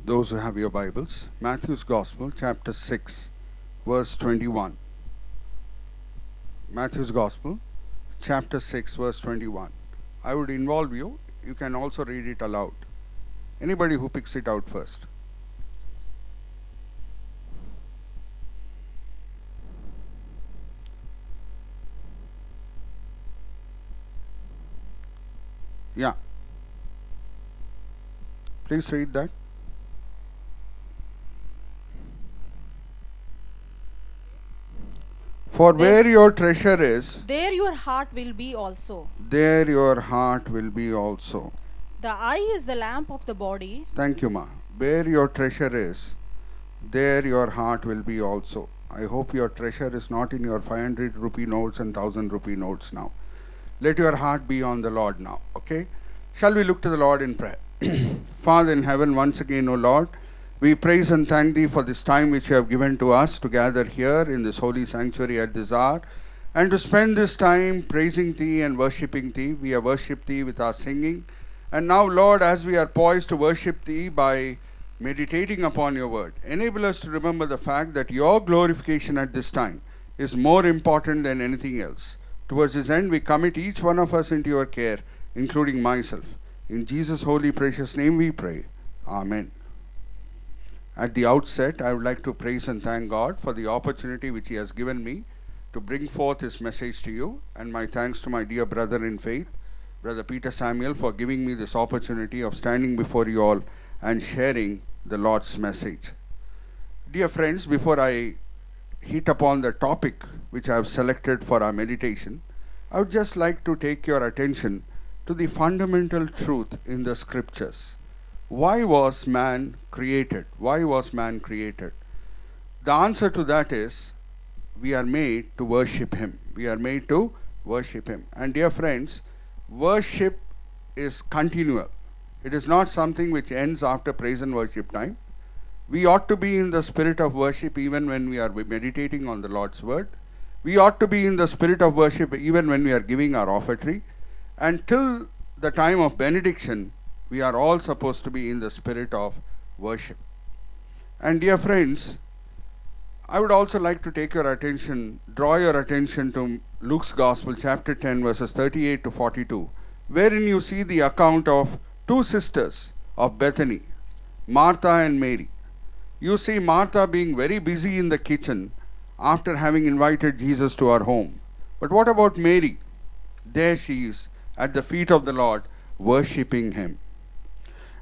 Those who have your Bibles, Matthew's Gospel, chapter 6, verse 21. Matthew's Gospel, chapter 6, verse 21. I would involve you. You can also read it aloud. Anybody who picks it out first. Yeah. Please read that. For where your treasure is, there your heart will be also. there your heart will be also. The eye is the lamp of the body. Thank you, Ma. Where your treasure is, there your heart will be also. I hope your treasure is not in your 500 rupee notes and 1000 rupee notes now. Let your heart be on the Lord now, okay? Shall we look to the Lord in prayer? Father in heaven, once again, O Lord, we praise and thank Thee for this time which You have given to us to gather here in this holy sanctuary at this hour and to spend this time praising Thee and worshipping Thee. We have worshipped Thee with our singing. And now, Lord, as we are poised to worship Thee by meditating upon Your word, enable us to remember the fact that Your glorification at this time is more important than anything else. Towards this end, we commit each one of us into Your care, including myself. In Jesus' holy, precious name we pray. Amen. At the outset, I would like to praise and thank God for the opportunity which He has given me to bring forth His message to you, and my thanks to my dear brother in faith, Brother Peter Samuel, for giving me this opportunity of standing before you all and sharing the Lord's message. Dear friends, before I hit upon the topic which I have selected for our meditation, I would just like to take your attention to the fundamental truth in the scriptures. Why was man created? Why was man created? The answer to that is, we are made to worship Him. We are made to worship Him. And dear friends, worship is continual. It is not something which ends after praise and worship time. We ought to be in the spirit of worship even when we are meditating on the Lord's word. We ought to be in the spirit of worship even when we are giving our offertory. Until the time of benediction, we are all supposed to be in the spirit of worship. And dear friends, I would also like to draw your attention to Luke's Gospel, chapter 10, verses 38 to 42, wherein you see the account of two sisters of Bethany, Martha and Mary. You see Martha being very busy in the kitchen after having invited Jesus to her home. But what about Mary? There she is at the feet of the Lord, worshipping Him.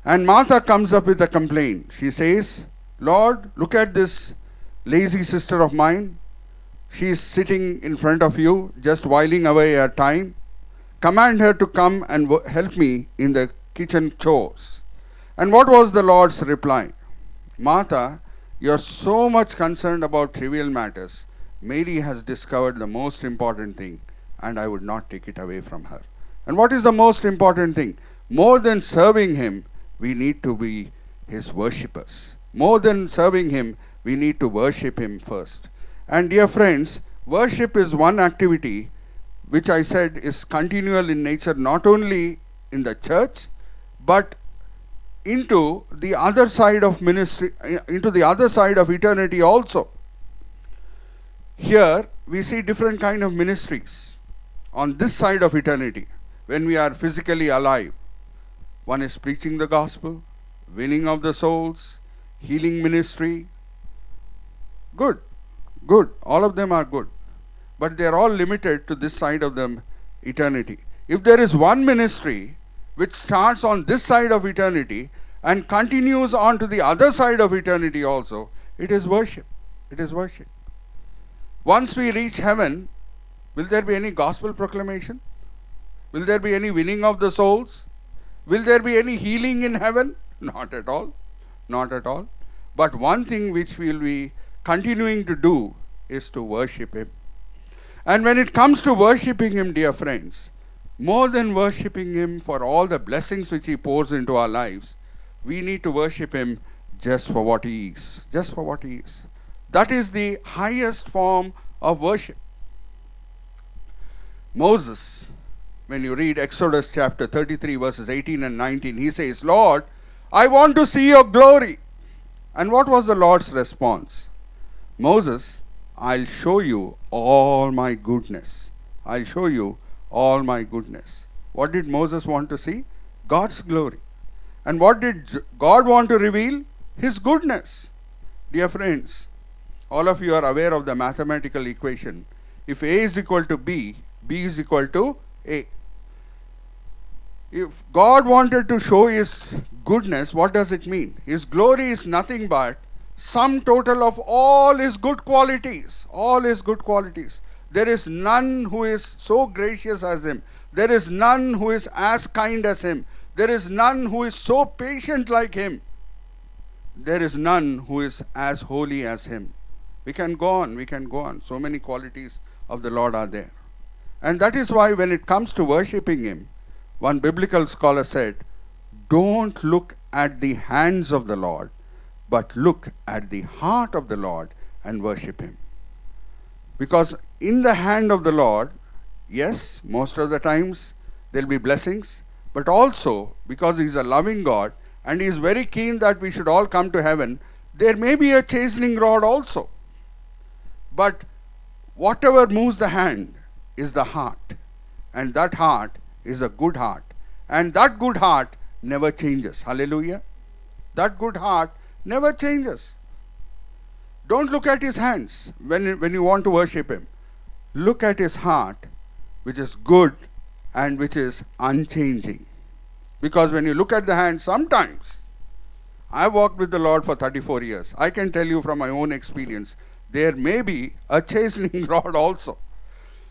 And Martha comes up with a complaint. She says, Lord, look at this lazy sister of mine. She is sitting in front of you, just whiling away her time. Command her to come and help me in the kitchen chores. And what was the Lord's reply? Martha, you are so much concerned about trivial matters. Mary has discovered the most important thing, and I would not take it away from her. And what is the most important thing? More than serving Him, we need to be His worshippers. More than serving Him, we need to worship Him first. And dear friends, worship is one activity which I said is continual in nature, not only in the church, but into the other side of ministry, into the other side of eternity also. Here we see different kind of ministries on this side of eternity when we are physically alive. One is preaching the gospel, winning of the souls, healing ministry. Good. All of them are good. But they are all limited to this side of the eternity. If there is one ministry which starts on this side of eternity and continues on to the other side of eternity also, it is worship. It is worship. Once we reach heaven, will there be any gospel proclamation? Will there be any winning of the souls? Will there be any healing in heaven? Not at all. Not at all. But one thing which we will be continuing to do is to worship Him. And when it comes to worshipping Him, dear friends, more than worshipping Him for all the blessings which He pours into our lives, we need to worship Him just for what He is. Just for what He is. That is the highest form of worship. Moses, when you read Exodus chapter 33 verses 18 and 19, he says, Lord, I want to see your glory. And what was the Lord's response? Moses, I'll show you all my goodness. I'll show you all my goodness. What did Moses want to see? God's glory. And what did God want to reveal? His goodness. Dear friends, all of you are aware of the mathematical equation. If A is equal to B, B is equal to A. If God wanted to show His goodness, what does it mean? His glory is nothing but sum total of all His good qualities. All His good qualities. There is none who is so gracious as Him. There is none who is as kind as Him. There is none who is so patient like Him. There is none who is as holy as Him. We can go on. So many qualities of the Lord are there. And that is why when it comes to worshipping Him, one biblical scholar said, don't look at the hands of the Lord, but look at the heart of the Lord and worship Him. Because in the hand of the Lord, yes, most of the times there will be blessings, but also because He is a loving God and He is very keen that we should all come to heaven, there may be a chastening rod also. But whatever moves the hand is the heart, and that heart is a good heart, and that good heart never changes. Hallelujah. That good heart never changes. Don't look at His hands when you want to worship Him. Look at His heart, which is good and which is unchanging. Because when you look at the hands, sometimes, I've walked with the Lord for 34 years. I can tell you from my own experience, there may be a chastening rod also.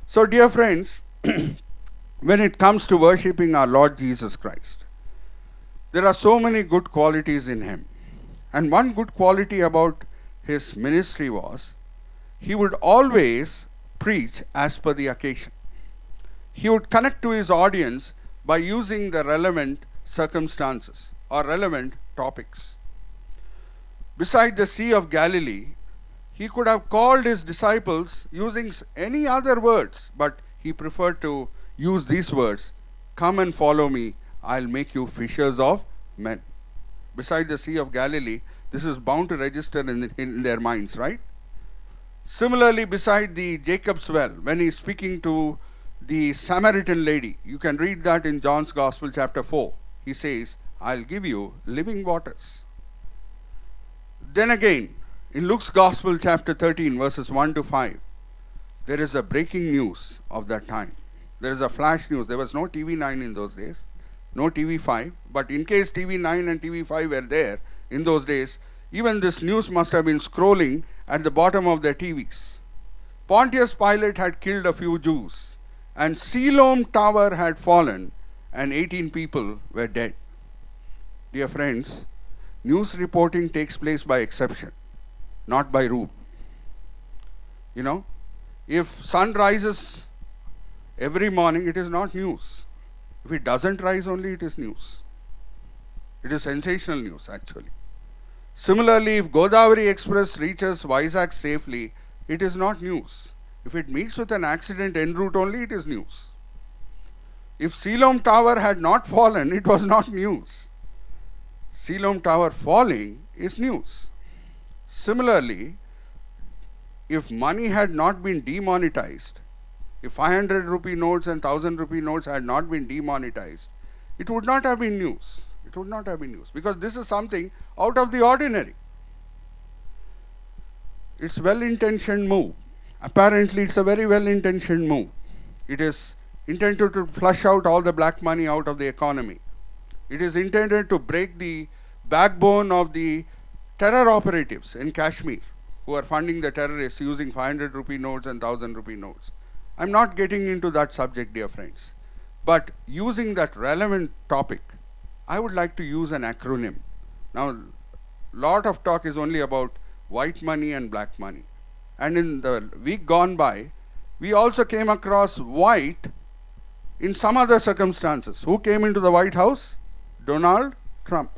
So dear friends, when it comes to worshipping our Lord Jesus Christ, there are so many good qualities in Him. And one good quality about His ministry was, He would always preach as per the occasion. He would connect to His audience by using the relevant circumstances or relevant topics. Beside the Sea of Galilee, He could have called His disciples using any other words, but He preferred to use these words, come and follow me, I'll make you fishers of men. Beside the Sea of Galilee, this is bound to register in their minds, right? Similarly, beside the Jacob's well, when He's speaking to the Samaritan lady, you can read that in John's Gospel chapter 4. He says, I'll give you living waters. Then again, in Luke's Gospel chapter 13 verses 1 to 5, there is a breaking news of that time. There is a flash news. There was no TV9 in those days, no TV5, but in case TV9 and TV5 were there in those days, even this news must have been scrolling at the bottom of their TVs. Pontius Pilate had killed a few Jews, and Siloam Tower had fallen, and 18 people were dead. Dear friends, news reporting takes place by exception, not by rule. You know, if sun rises every morning, it is not news. If it doesn't rise only, it is news. It is sensational news actually. Similarly, if Godavari Express reaches Vizag safely, it is not news. If it meets with an accident en route only, it is news. If Siloam Tower had not fallen, it was not news. Siloam Tower falling is news. Similarly, if money had not been demonetized, if 500 rupee notes and 1000 rupee notes had not been demonetized, it would not have been news. It would not have been news, because this is something out of the ordinary. It's well-intentioned move. Apparently, it's a very well-intentioned move. It is intended to flush out all the black money out of the economy. It is intended to break the backbone of the terror operatives in Kashmir who are funding the terrorists using 500 rupee notes and 1000 rupee notes. I'm not getting into that subject, dear friends. But using that relevant topic, I would like to use an acronym. Now, lot of talk is only about white money and black money. And in the week gone by, we also came across white in some other circumstances. Who came into the White House? Donald Trump.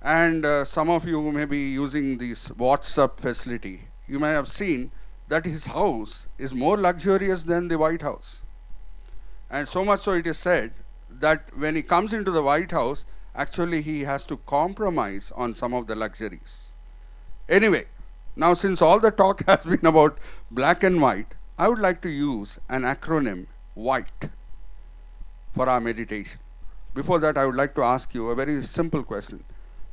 And some of you may be using this WhatsApp facility. You may have seen that his house is more luxurious than the White House. And so much so it is said that when he comes into the White House, Actually, he has to compromise on some of the luxuries. Anyway, now since all the talk has been about black and white, I would like to use an acronym, WHITE, for our meditation. Before that, I would like to ask you a very simple question.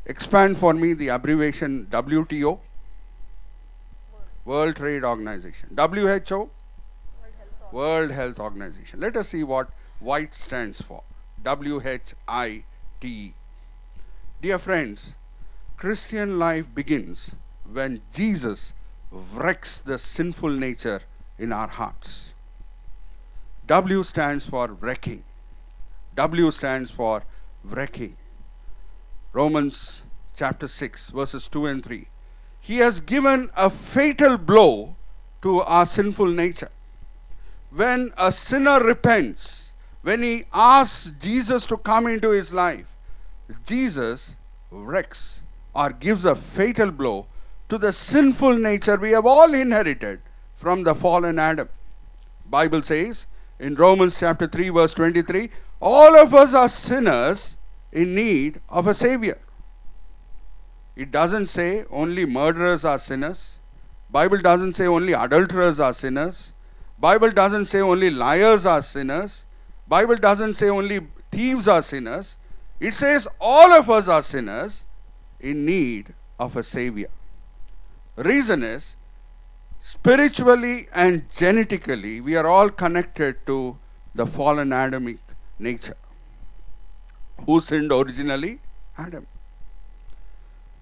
Expand for me the abbreviation WTO, World Trade Organization. WHO, World Health Organization. Let us see what WHITE stands for. WHITE. Dear friends, Christian life begins when Jesus wrecks the sinful nature in our hearts. W stands for wrecking. W stands for wrecking. Romans chapter 6 verses 2 and 3. He has given a fatal blow to our sinful nature. When a sinner repents, when he asks Jesus to come into his life, Jesus wrecks or gives a fatal blow to the sinful nature we have all inherited from the fallen Adam. Bible says in Romans chapter 3 verse 23, all of us are sinners in need of a savior. It doesn't say only murderers are sinners. Bible doesn't say only adulterers are sinners. Bible doesn't say only liars are sinners. Bible doesn't say only thieves are sinners. It says all of us are sinners in need of a savior. Reason is, spiritually and genetically, we are all connected to the fallen Adamic nature. Who sinned originally? Adam.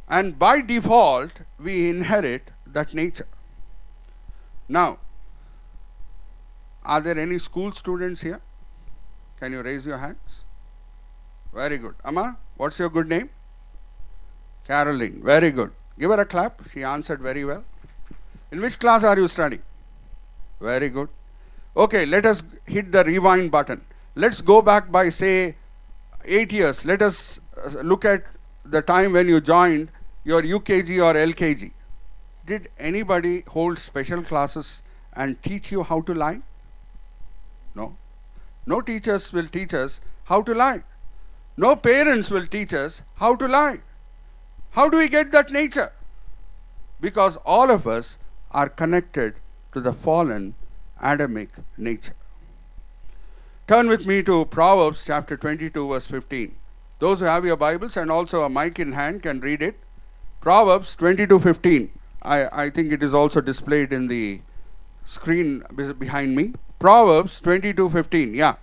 And by default, we inherit that nature. Now, are there any school students here? Can you raise your hands? Very good. Amma, what's your good name? Caroline. Very good. Give her a clap. She answered very well. In which class are you studying? Very good. Okay, let us hit the rewind button. Let's go back by, say, 8 years. Let us look at the time when you joined your UKG or LKG. Did anybody hold special classes and teach you how to lie? No. No teachers will teach us how to lie. No parents will teach us how to lie. How do we get that nature? Because all of us are connected to the fallen Adamic nature. Turn with me to Proverbs chapter 22 verse 15. Those who have your Bibles and also a mic in hand can read it. Proverbs 22:15. I think it is also displayed in the screen behind me. Proverbs 22:15. Yeah.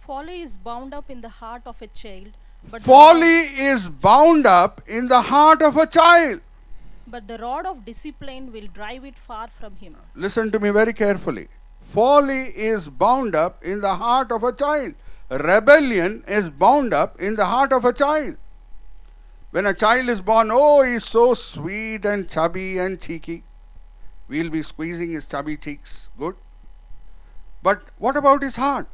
Folly is bound up in the heart of a child, but Folly is bound up in the heart of a child. but the rod of discipline will drive it far from him. Listen to me very carefully. Folly is bound up in the heart of a child. Rebellion is bound up in the heart of a child. When a child is born, oh, he's so sweet and chubby and cheeky. We'll be squeezing his chubby cheeks. Good. But what about his heart?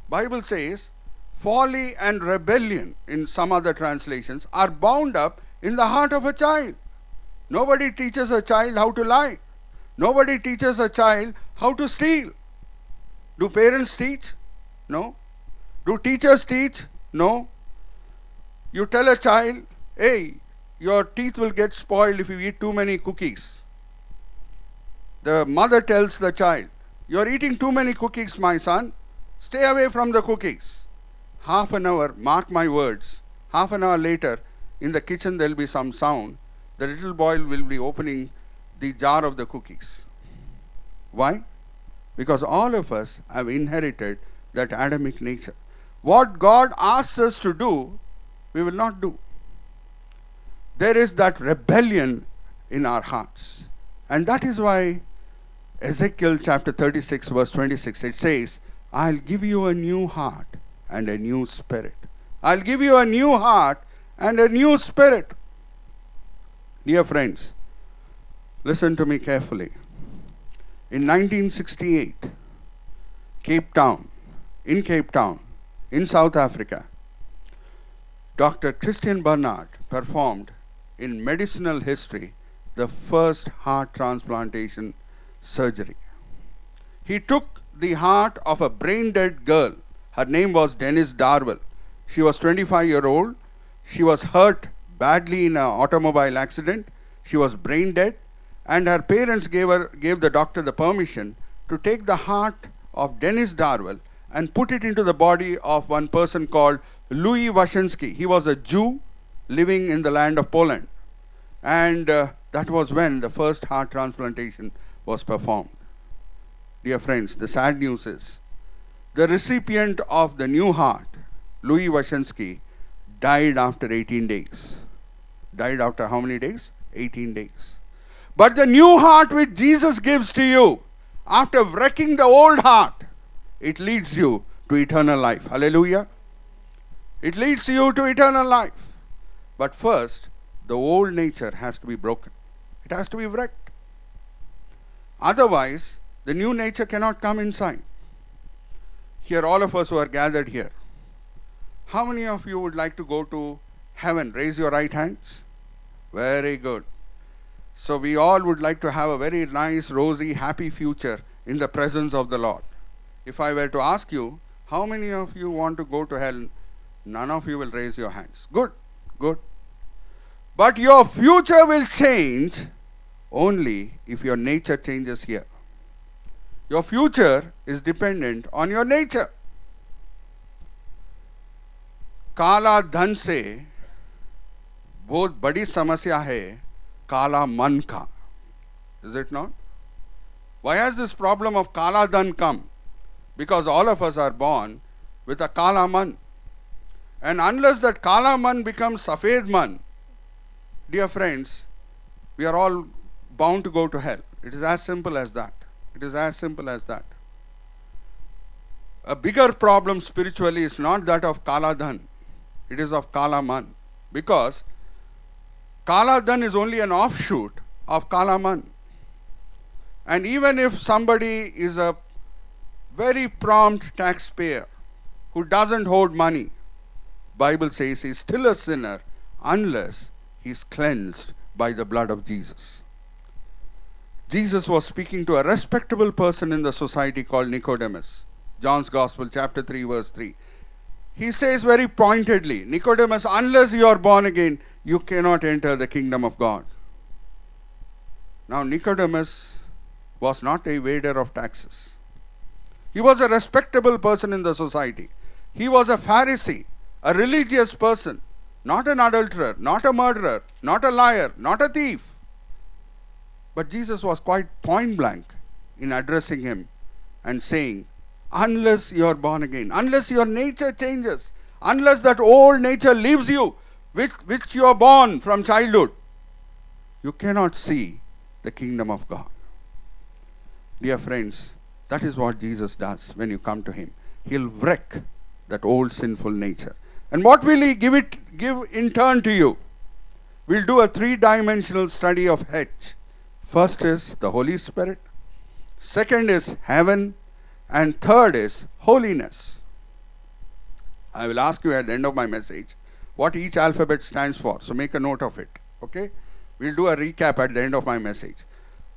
Bible says, folly and rebellion, in some other translations, are bound up in the heart of a child. Nobody teaches a child how to lie. Nobody teaches a child how to steal. Do parents teach? No. Do teachers teach? No. You tell a child, hey, your teeth will get spoiled if you eat too many cookies. The mother tells the child, you're eating too many cookies, my son. Stay away from the cookies. Half an hour, mark my words, half an hour later, in the kitchen there will be some sound. The little boy will be opening the jar of the cookies. Why? Because all of us have inherited that Adamic nature. What God asks us to do, we will not do. There is that rebellion in our hearts. And that is why Ezekiel chapter 36 verse 26, it says, I'll give you a new heart and a new spirit. I'll give you a new heart and a new spirit. Dear friends, listen to me carefully. In 1968, Cape Town, in South Africa, Dr. Christian Barnard performed in medicinal history the first heart transplantation surgery. He took the heart of a brain-dead girl. Her name was Dennis Darwell. She was 25-year-old. She was hurt badly in an automobile accident. She was brain dead. And her parents gave the doctor the permission to take the heart of Dennis Darwell and put it into the body of one person called Louis Washensky. He was a Jew living in the land of Poland. And that was when the first heart transplantation was performed. Dear friends, the sad news is, the recipient of the new heart, Louis Washensky, died after 18 days. Died after how many days? 18 days. But the new heart which Jesus gives to you, after wrecking the old heart, it leads you to eternal life. Hallelujah. It leads you to eternal life. But first, the old nature has to be broken. It has to be wrecked. Otherwise, the new nature cannot come inside. Here, all of us who are gathered here, how many of you would like to go to heaven? Raise your right hands. Very good. So we all would like to have a very nice, rosy, happy future in the presence of the Lord. If I were to ask you, how many of you want to go to hell? None of you will raise your hands. Good, good. But your future will change only if your nature changes here. Your future is dependent on your nature. काला धन से बहुत बड़ी समस्या है काला मन का. Is it not? Why has this problem of kala dhan come? Because all of us are born with a kala man. And unless that kala man becomes safed man, dear friends, we are all bound to go to hell. It is as simple as that. It is as simple as that. A bigger problem spiritually is not that of kala dhan. It is of kala man. Because kala dhan is only an offshoot of kala man. And even if somebody is a very prompt taxpayer who doesn't hold money, Bible says he is still a sinner unless he is cleansed by the blood of Jesus. Jesus was speaking to a respectable person in the society called Nicodemus. John's Gospel, chapter 3, verse 3. He says very pointedly, Nicodemus, unless you are born again, you cannot enter the kingdom of God. Now, Nicodemus was not a evader of taxes. He was a respectable person in the society. He was a Pharisee, a religious person, not an adulterer, not a murderer, not a liar, not a thief. But Jesus was quite point blank in addressing him and saying, unless you are born again, unless your nature changes, unless that old nature leaves you, which you are born from childhood, you cannot see the kingdom of God. Dear friends, that is what Jesus does when you come to him. He'll wreck that old sinful nature. And what will he give in turn to you? We'll do a three-dimensional study of H. First is the Holy Spirit. Second is heaven. And third is holiness. I will ask you at the end of my message what each alphabet stands for. So make a note of it. Okay? We'll do a recap at the end of my message.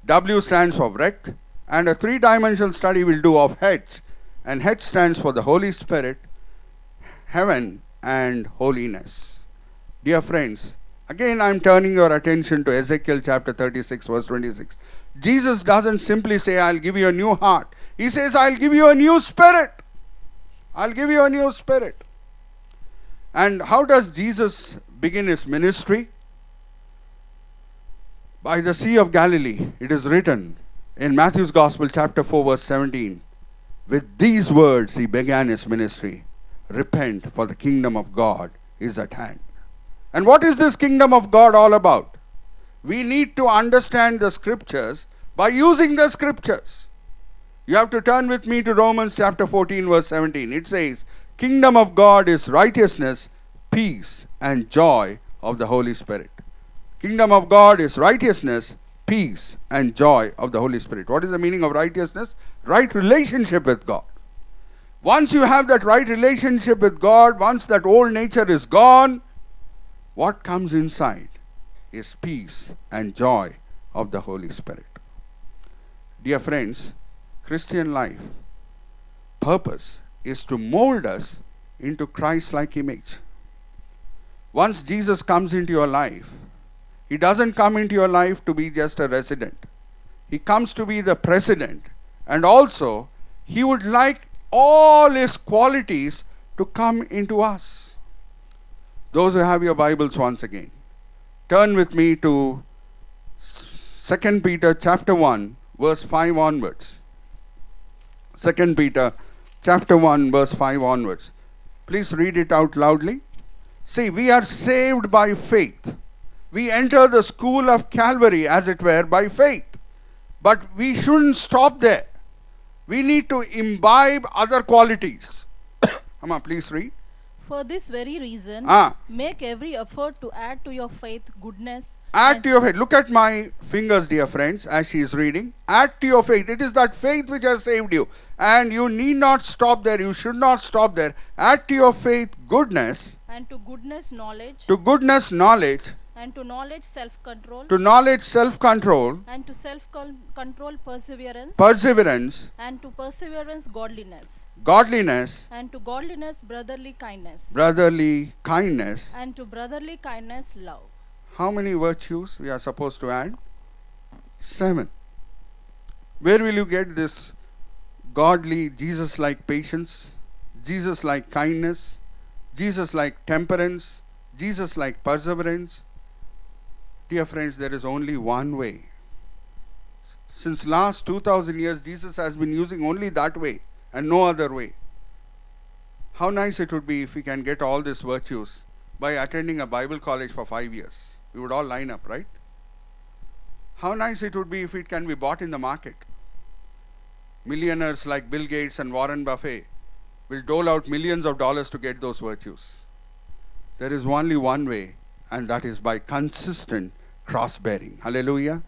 W stands for wreck. And a three-dimensional study we'll do of H. And H stands for the Holy Spirit, heaven, and holiness. Dear friends, again I'm turning your attention to Ezekiel chapter 36, verse 26. Jesus doesn't simply say, I'll give you a new heart. He says, I'll give you a new spirit. I'll give you a new spirit. And how does Jesus begin his ministry? By the Sea of Galilee. It is written in Matthew's Gospel, chapter 4, verse 17. With these words he began his ministry. Repent, for the kingdom of God is at hand. And what is this kingdom of God all about? We need to understand the scriptures by using the scriptures. You have to turn with me to Romans chapter 14, verse 17. It says, kingdom of God is righteousness, peace, and joy of the Holy Spirit. Kingdom of God is righteousness, peace, and joy of the Holy Spirit. What is the meaning of righteousness? Right relationship with God. Once you have that right relationship with God, once that old nature is gone, what comes inside is peace and joy of the Holy Spirit. Dear friends, Christian life, purpose is to mold us into Christ-like image. Once Jesus comes into your life, He doesn't come into your life to be just a resident. He comes to be the president. And also, He would like all His qualities to come into us. Those who have your Bibles once again, turn with me to 2 Peter chapter 1, verse 5 onwards. 2 Peter chapter 1, verse 5 onwards. Please read it out loudly. See, we are saved by faith. We enter the school of Calvary, as it were, by faith. But we shouldn't stop there. We need to imbibe other qualities. Amma, please read. For this very reason, make every effort to add to your faith goodness. Add to your faith. Look at my fingers, dear friends, as she is reading. Add to your faith. It is that faith which has saved you. And you need not stop there. You should not stop there. Add to your faith goodness. And to goodness knowledge. To goodness knowledge. And to knowledge self-control. To knowledge self-control. And to self-control perseverance. Perseverance. And to perseverance godliness. Godliness. And to godliness brotherly kindness. Brotherly kindness. And to brotherly kindness love. How many virtues we are supposed to add? 7. Where will you get this godly, Jesus-like patience, Jesus-like kindness, Jesus-like temperance, Jesus-like perseverance? Dear friends, there is only one way. Since last 2000 years, Jesus has been using only that way and no other way. How nice it would be if we can get all these virtues by attending a Bible college for 5 years. We would all line up, right? How nice it would be if it can be bought in the market. Millionaires like Bill Gates and Warren Buffett will dole out millions of dollars to get those virtues. There is only one way, and that is by consistent cross-bearing. Hallelujah.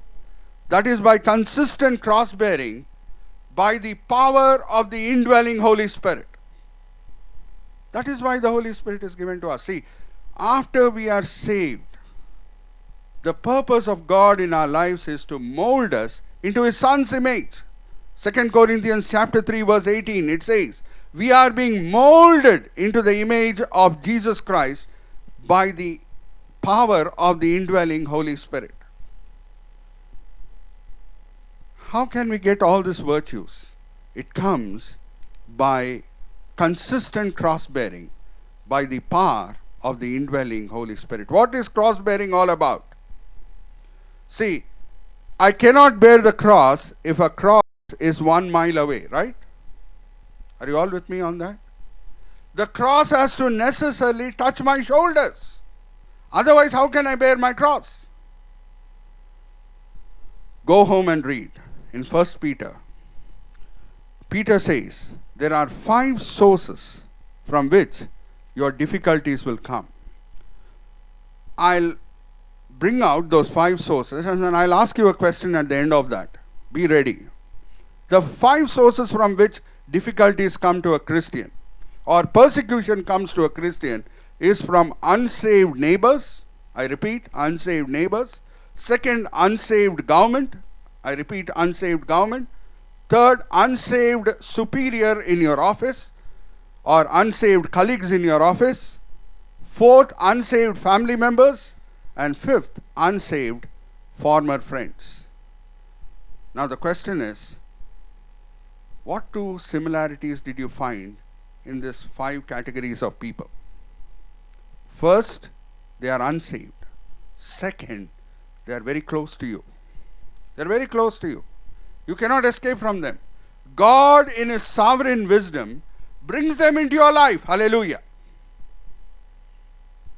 That is by consistent cross-bearing, by the power of the indwelling Holy Spirit. That is why the Holy Spirit is given to us. See, after we are saved, the purpose of God in our lives is to mold us into His Son's image. 2 Corinthians chapter 3 verse 18, it says, we are being molded into the image of Jesus Christ by the power of the indwelling Holy Spirit. How can we get all these virtues? It comes by consistent cross-bearing, by the power of the indwelling Holy Spirit. What is cross-bearing all about? See, I cannot bear the cross if a cross is 1 mile away, right? Are you all with me on that? The cross has to necessarily touch my shoulders. Otherwise, how can I bear my cross? Go home and read in 1 Peter. Peter says, there are 5 sources from which your difficulties will come. I'll bring out those 5 sources and then I'll ask you a question at the end of that. Be ready. The 5 sources from which difficulties come to a Christian or persecution comes to a Christian is from unsaved neighbors. I repeat, unsaved neighbors. Second, unsaved government. I repeat, unsaved government. Third, unsaved superior in your office or unsaved colleagues in your office. Fourth, unsaved family members. And fifth, unsaved former friends. Now the question is, what 2 similarities did you find in these 5 categories of people? First, they are unsaved. Second, they are very close to you. They are very close to you. You cannot escape from them. God in His sovereign wisdom brings them into your life. Hallelujah.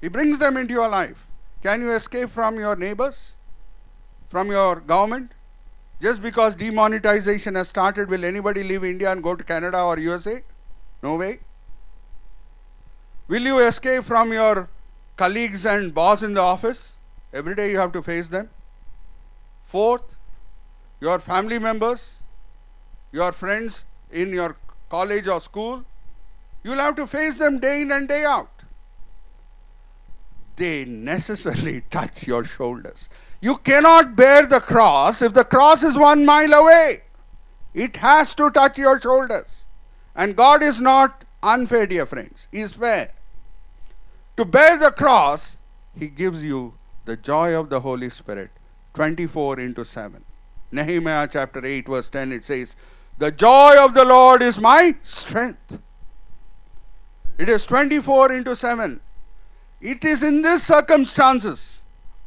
He brings them into your life. Can you escape from your neighbors? From your government? Just because demonetization has started, will anybody leave India and go to Canada or USA? No way. Will you escape from your colleagues and boss in the office? Every day you have to face them. Fourth, your family members, your friends in your college or school, you'll have to face them day in and day out. They necessarily touch your shoulders. You cannot bear the cross if the cross is 1 mile away. It has to touch your shoulders. And God is not unfair, dear friends. He is fair. To bear the cross, he gives you the joy of the Holy Spirit 24/7. Nehemiah chapter 8 verse 10, it says, the joy of the Lord is my strength. It is 24/7. It is in these circumstances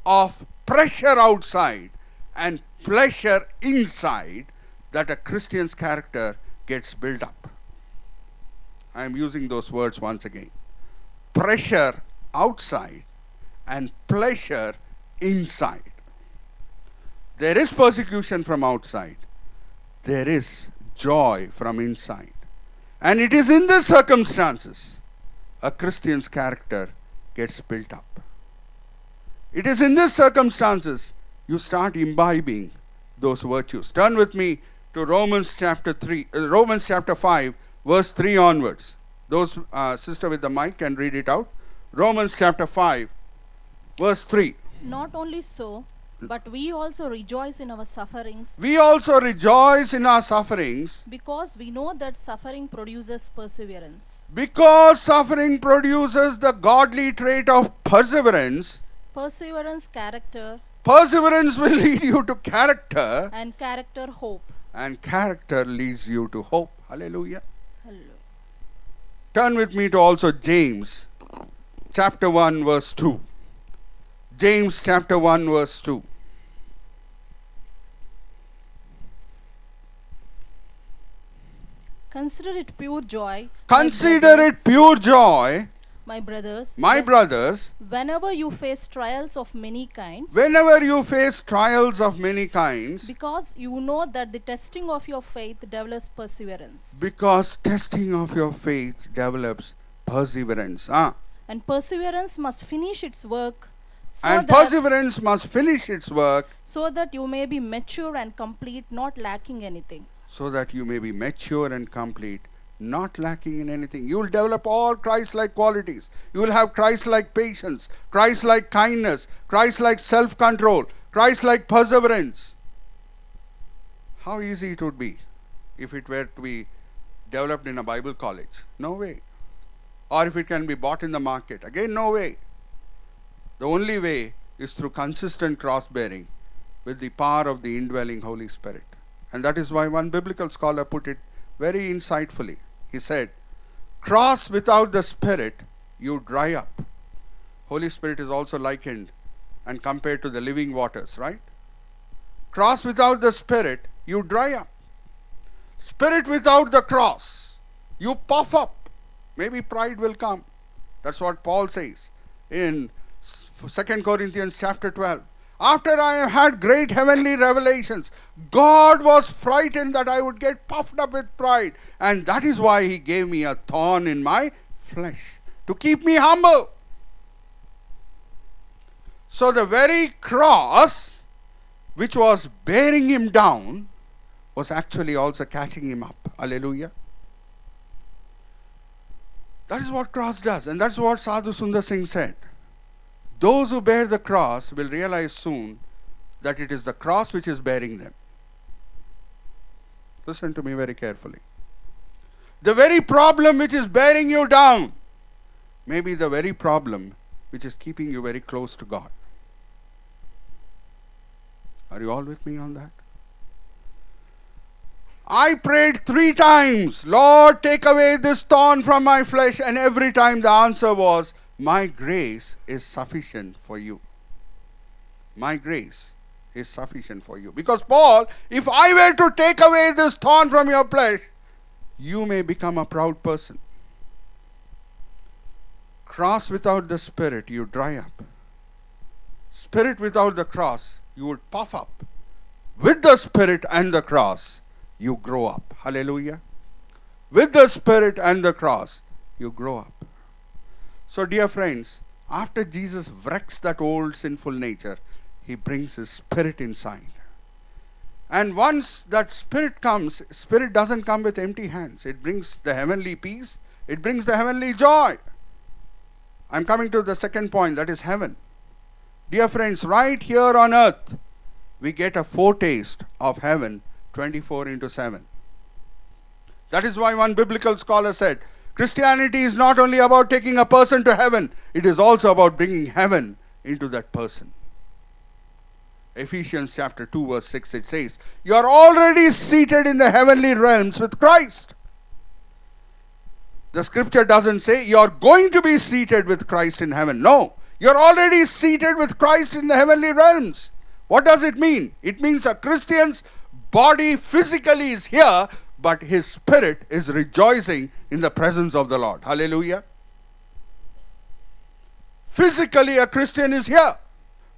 of pressure outside and pleasure inside that a Christian's character gets built up. I am using those words once again. Pressure outside and pleasure inside. There is persecution from outside. There is joy from inside. And it is in these circumstances a Christian's character gets built up. It is in these circumstances you start imbibing those virtues. Turn with me to Romans chapter 5, verse 3 onwards. Those sister with the mic can read it out. Romans chapter 5, verse 3. Not only so, but we also rejoice in our sufferings. We also rejoice in our sufferings. Because we know that suffering produces perseverance. Because suffering produces the godly trait of perseverance. Perseverance, character. Perseverance will lead you to character. And character, hope. And character leads you to hope. Hallelujah. Hallelujah. Turn with me to also James chapter 1 verse 2. James chapter 1 verse 2. Consider it pure joy. Consider it pure joy, my brothers, whenever you face trials of many kinds. Whenever you face trials of many kinds. Because you know that the testing of your faith develops perseverance. Because testing of your faith develops perseverance. And perseverance must finish its work. Perseverance must finish its work. So that you may be mature and complete, not lacking anything. So that you may be mature and complete, not lacking in anything. You will develop all Christ-like qualities. You will have Christ-like patience, Christ-like kindness, Christ-like self-control, Christ-like perseverance. How easy it would be if it were to be developed in a Bible college. No way. Or if it can be bought in the market. Again, no way. The only way is through consistent cross-bearing with the power of the indwelling Holy Spirit. And that is why one biblical scholar put it very insightfully. He said, cross without the Spirit, you dry up. Holy Spirit is also likened and compared to the living waters, right? Cross without the Spirit, you dry up. Spirit without the cross, you puff up. Maybe pride will come. That's what Paul says in 2 Corinthians chapter 12. After I have had great heavenly revelations, God was frightened that I would get puffed up with pride. And that is why he gave me a thorn in my flesh, to keep me humble. So the very cross which was bearing him down was actually also catching him up. Hallelujah. That is what cross does. And that's what Sadhu Sundar Singh said. Those who bear the cross will realize soon that it is the cross which is bearing them. Listen to me very carefully. The very problem which is bearing you down may be the very problem which is keeping you very close to God. Are you all with me on that? I prayed 3 times, Lord, take away this thorn from my flesh, and every time the answer was, my grace is sufficient for you. My grace is sufficient for you. Because Paul, if I were to take away this thorn from your flesh, you may become a proud person. Cross without the Spirit, you dry up. Spirit without the cross, you would puff up. With the Spirit and the cross, you grow up. Hallelujah. With the Spirit and the cross, you grow up. So dear friends, after Jesus wrecks that old sinful nature, he brings his Spirit inside. And once that Spirit comes, Spirit doesn't come with empty hands. It brings the heavenly peace. It brings the heavenly joy. I'm coming to the second point, that is heaven. Dear friends, right here on earth, we get a foretaste of heaven 24/7. That is why one biblical scholar said, Christianity is not only about taking a person to heaven, it is also about bringing heaven into that person. Ephesians chapter 2 verse 6, it says, you are already seated in the heavenly realms with Christ. The scripture doesn't say you are going to be seated with Christ in heaven. No, you are already seated with Christ in the heavenly realms. What does it mean? It means a Christian's body physically is here, but his spirit is rejoicing in the presence of the Lord. Hallelujah. Physically a Christian is here.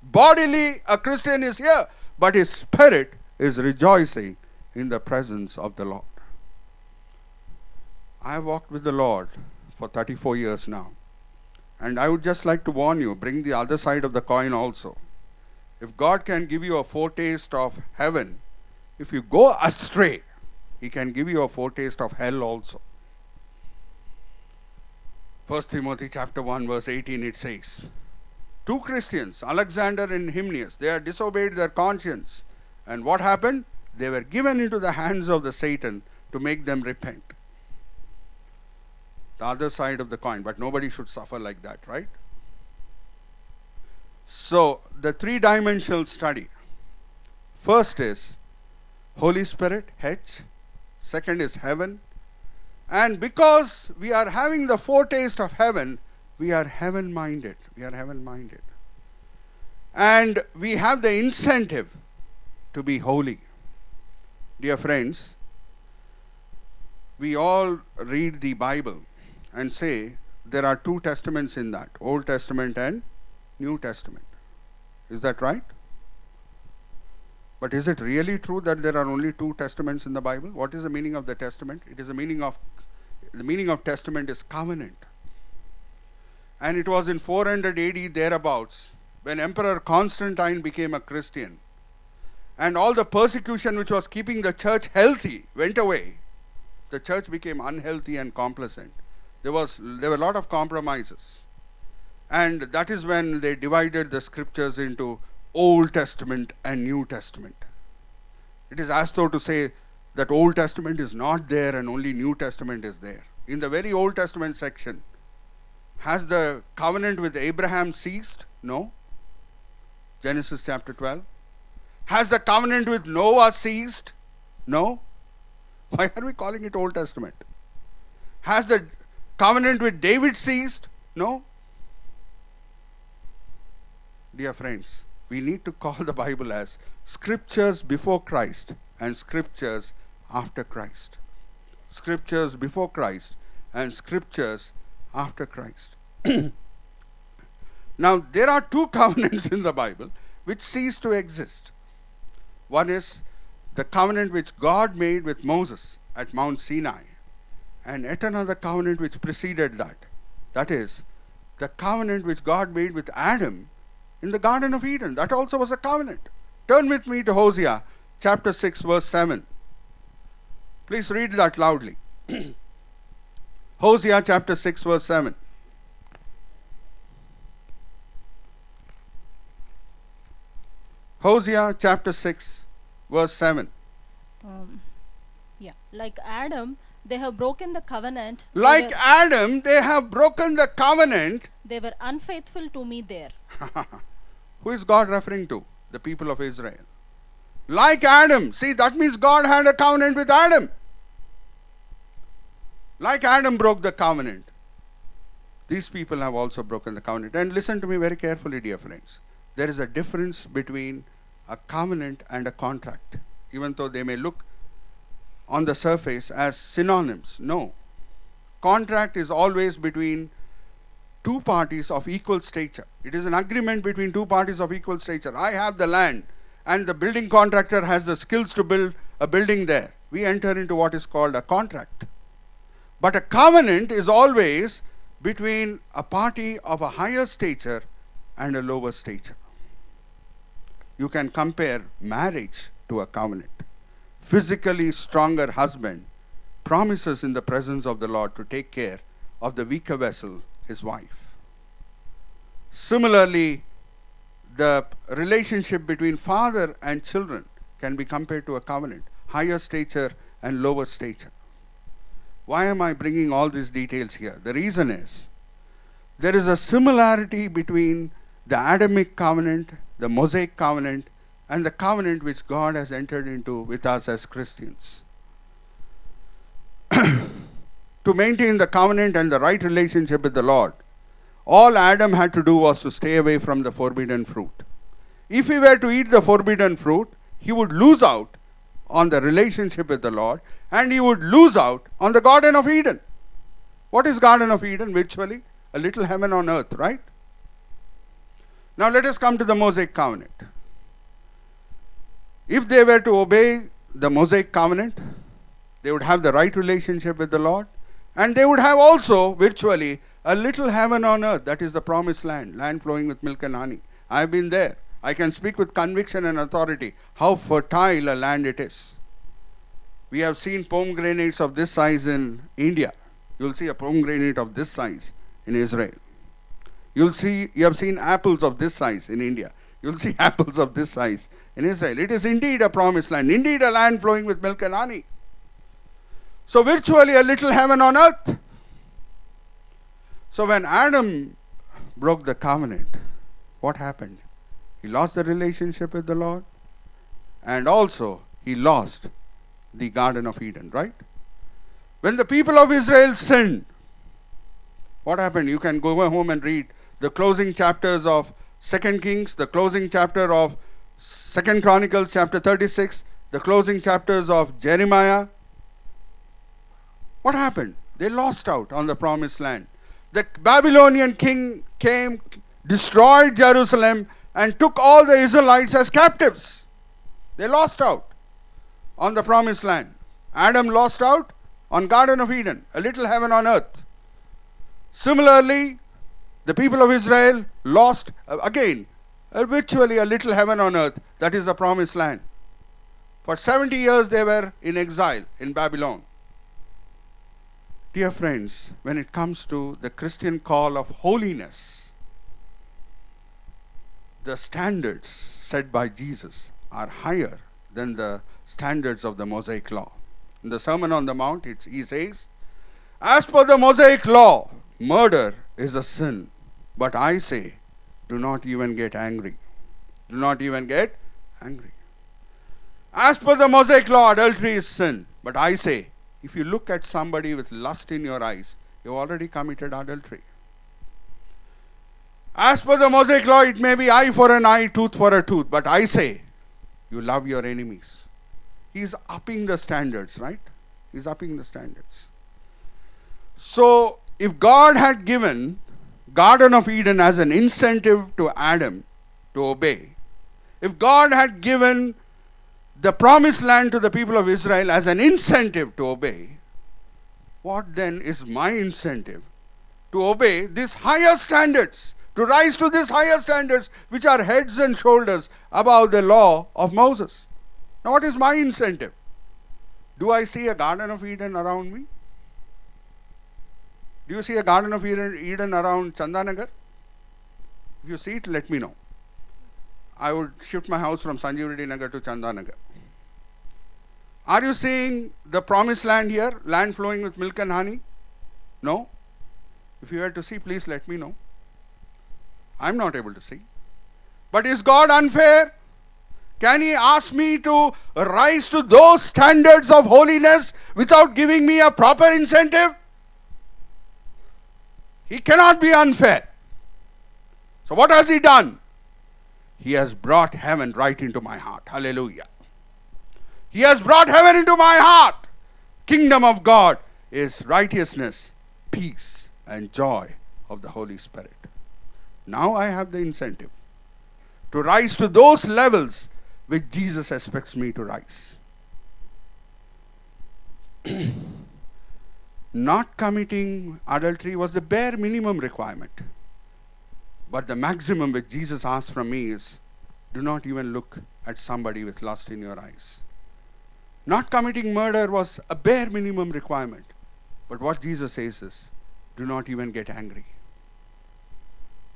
Bodily a Christian is here, but his spirit is rejoicing in the presence of the Lord. I have walked with the Lord for 34 years now. And I would just like to warn you, bring the other side of the coin also. If God can give you a foretaste of heaven, if you go astray, He can give you a foretaste of hell also. 1 Timothy chapter 1 verse 18 it says, two Christians, Alexander and Hymenaeus, they had disobeyed their conscience. And what happened? They were given into the hands of the Satan to make them repent. The other side of the coin, but nobody should suffer like that, right? So, the three-dimensional study. First is Holy Spirit, H. Second is heaven. And because we are having the foretaste of heaven, we are heaven-minded. We are heaven-minded. And we have the incentive to be holy. Dear friends, we all read the Bible and say there are two testaments in that, Old Testament and New Testament. Is that right? But is it really true that there are only two testaments in the Bible? What is the meaning of the testament? It is the meaning of testament is covenant. And it was in 400 AD thereabouts when Emperor Constantine became a Christian. And all the persecution which was keeping the church healthy went away. The church became unhealthy and complacent. There were a lot of compromises. And that is when they divided the scriptures into Old Testament and New Testament. It is as though to say that Old Testament is not there and only New Testament is there. In the very Old Testament section, has the covenant with Abraham ceased? No. Genesis chapter 12. Has the covenant with Noah ceased? No. Why are we calling it Old Testament? Has the covenant with David ceased? No. Dear friends, we need to call the Bible as scriptures before Christ and scriptures after Christ. Scriptures before Christ and scriptures after Christ. Now, there are two covenants in the Bible which cease to exist. One is the covenant which God made with Moses at Mount Sinai, and yet another covenant which preceded that. That is the covenant which God made with Adam in the Garden of Eden. That also was a covenant. Turn with me to Hosea chapter 6 verse 7. Please read that loudly. Hosea chapter 6 verse 7. Hosea chapter 6 verse 7. Like Adam, they have broken the covenant. Like Adam, they have broken the covenant. They were unfaithful to me there. Who is God referring to? The people of Israel. Like Adam. See, that means God had a covenant with Adam. Like Adam broke the covenant, these people have also broken the covenant. And listen to me very carefully, dear friends. There is a difference between a covenant and a contract. Even though they may look on the surface as synonyms. No. Contract is always between two parties of equal stature. It is an agreement between two parties of equal stature. I have the land and the building contractor has the skills to build a building there. We enter into what is called a contract. But a covenant is always between a party of a higher stature and a lower stature. You can compare marriage to a covenant. Physically stronger husband promises in the presence of the Lord to take care of the weaker vessel, his wife. Similarly, the relationship between father and children can be compared to a covenant, higher stature and lower stature. Why am I bringing all these details here? The reason is, there is a similarity between the Adamic covenant, the Mosaic covenant, and the covenant which God has entered into with us as Christians. To maintain the covenant and the right relationship with the Lord, all Adam had to do was to stay away from the forbidden fruit. If he were to eat the forbidden fruit, he would lose out on the relationship with the Lord, and he would lose out on the Garden of Eden. What is Garden of Eden? Virtually a little heaven on earth, right? Now let us come to the Mosaic covenant. If they were to obey the Mosaic covenant, they would have the right relationship with the Lord, and they would have also virtually a little heaven on earth, that is the promised land, land flowing with milk and honey. I have been there. I can speak with conviction and authority how fertile a land it is. We have seen pomegranates of this size in India. You will see a pomegranate of this size in Israel. You have seen apples of this size in India. You will see apples of this size in Israel. It is indeed a promised land, indeed a land flowing with milk and honey. So virtually a little heaven on earth. So when Adam broke the covenant, what happened? He lost the relationship with the Lord, and also he lost the Garden of Eden, right? When the people of Israel sinned, what happened? You can go home and read the closing chapters of 2 Kings, the closing chapter of 2 Chronicles chapter 36, the closing chapters of Jeremiah. What happened? They lost out on the promised land. The Babylonian king came, destroyed Jerusalem, and took all the Israelites as captives. They lost out on the promised land. Adam lost out on Garden of Eden, a little heaven on earth. Similarly, the people of Israel lost again virtually a little heaven on earth, that is the promised land. For 70 years they were in exile in Babylon. Dear friends, when it comes to the Christian call of holiness, the standards set by Jesus are higher than the standards of the Mosaic law. In the Sermon on the Mount, he says, as per the Mosaic law, murder is a sin. But I say, do not even get angry. Do not even get angry. As per the Mosaic law, adultery is sin. But I say, if you look at somebody with lust in your eyes, you have already committed adultery. As per the Mosaic law, it may be eye for an eye, tooth for a tooth. But I say, you love your enemies. He is upping the standards, right? He is upping the standards. So, if God had given Garden of Eden as an incentive to Adam to obey, if God had given the promised land to the people of Israel as an incentive to obey, what then is my incentive to obey these higher standards, to rise to these higher standards which are heads and shoulders above the law of Moses? Now what is my incentive? Do I see a Garden of Eden around me? Do you see a Garden of Eden around Chandanagar? If you see it, let me know. I would shift my house from Sanjeev Reddy Nagar to Chandanagar. Are you seeing the promised land here, land flowing with milk and honey? No? If you were to see, please let me know. I'm not able to see. But is God unfair? Can He ask me to rise to those standards of holiness without giving me a proper incentive? He cannot be unfair. So what has He done? He has brought heaven right into my heart. Hallelujah. He has brought heaven into my heart. Kingdom of God is righteousness, peace, and joy of the Holy Spirit. Now I have the incentive to rise to those levels which Jesus expects me to rise. Not committing adultery was the bare minimum requirement. But the maximum which Jesus asked from me is, do not even look at somebody with lust in your eyes. Not committing murder was a bare minimum requirement. But what Jesus says is, do not even get angry.